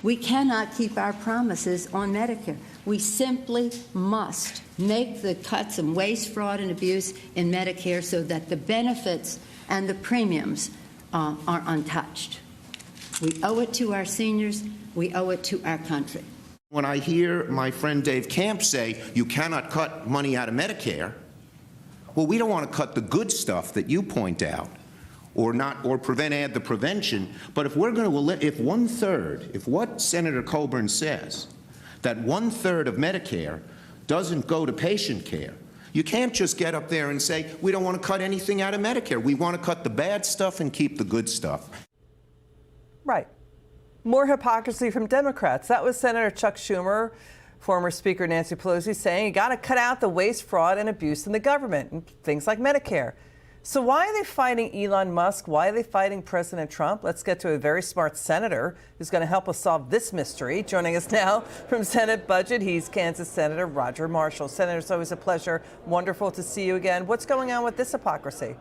We cannot keep our promises on Medicare. We simply must make the cuts in waste, fraud, and abuse in Medicare so that the benefits and the premiums are untouched. We owe it to our seniors. We owe it to our country. When I hear my friend Dave Camp say you cannot cut money out of Medicare, well, we don't want to cut the good stuff that you point out, or add the prevention. But if we're going to, if what Senator Coburn says, that 1/3 of Medicare doesn't go to patient care, you can't just get up there and say we don't want to cut anything out of Medicare. We want to cut the bad stuff and keep the good stuff. Right. More hypocrisy from Democrats. That was Senator Chuck Schumer, former Speaker Nancy Pelosi, saying you got to cut out the waste, fraud, and abuse in the government, and things like Medicare. So why are they fighting Elon Musk? Why are they fighting President Trump? Let's get to a very smart senator who's going to help us solve this mystery. Joining us now from Senate Budget, he's Kansas Senator Roger Marshall. Senator, it's always a pleasure. Wonderful to see you again. What's going on with this hypocrisy?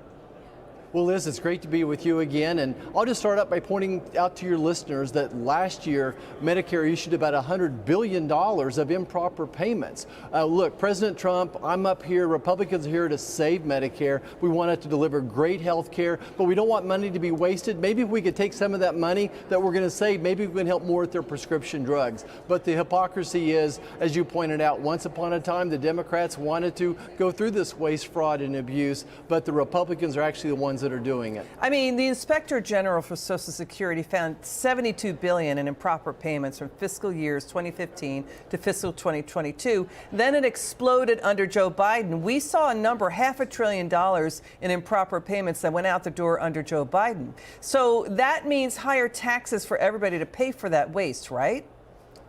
Well, Liz, it's great to be with you again. And I'll just start out by pointing out to your listeners that last year, Medicare issued about $100 billion of improper payments. Look, President Trump, I'm up here, Republicans are here to save Medicare. We want it to deliver great health care, but we don't want money to be wasted. Maybe if we could take some of that money that we're going to save, maybe we can help more with their prescription drugs. But the hypocrisy is, as you pointed out, once upon a time, the Democrats wanted to go through this waste, fraud, and abuse, but the Republicans are actually the ones that are doing it. I mean, the Inspector General for Social Security found $72 billion in improper payments from fiscal years 2015 to fiscal 2022. Then it exploded under Joe Biden. We saw a number, $500 billion in improper payments that went out the door under Joe Biden. So that means higher taxes for everybody to pay for that waste, right?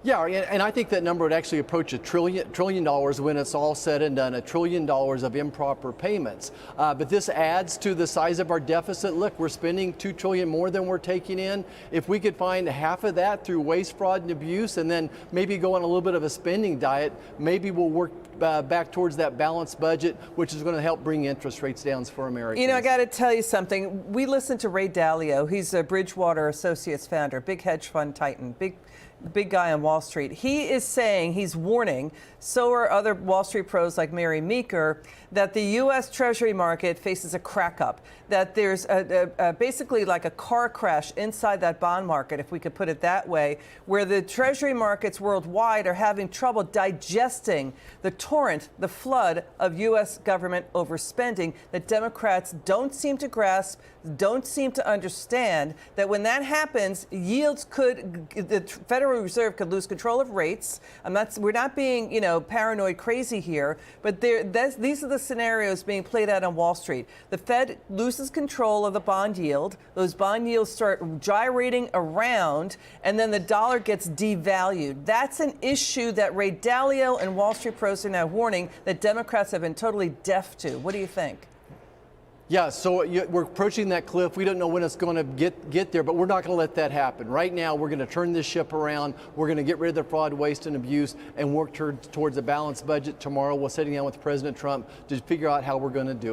Yeah, and I think that number would actually approach $1 trillion when it's all said and done, $1 trillion of improper payments. But this adds to the size of our deficit. Look, we're spending $2 trillion more than we're taking in. If we could find half of that through waste, fraud, and abuse, and then maybe go on a little bit of a spending diet, maybe we'll work back towards that balanced budget, which is going to help bring interest rates down for Americans. You know, I got to tell you something. We listened to Ray Dalio. He's a Bridgewater Associates founder, big hedge fund titan, big guy on Wall Street. He is saying, he's warning, so are other Wall Street pros like Mary Meeker, that the U.S. Treasury market faces a crack up, that there's basically like a car crash inside that bond market, if we could put it that way, where the Treasury markets worldwide are having trouble digesting the torrent, the flood of U.S. government overspending that Democrats don't seem to grasp, don't seem to understand, that when that happens, yields could, the Federal Reserve could lose control of rates. We're not being, paranoid crazy here, but these are the scenarios being played out on Wall Street. The Fed loses control of the bond yield. Those bond yields start gyrating around, and then the dollar gets devalued. That's an issue that Ray Dalio and Wall Street pros are now warning that Democrats have been totally deaf to. What do you think? Yeah, so we're approaching that cliff. We don't know when it's going to get there, but we're not going to let that happen. Right now, we're going to turn this ship around. We're going to get rid of the fraud, waste, and abuse and work towards a balanced budget. Tomorrow, we're sitting down with President Trump to figure out how we're going to do it.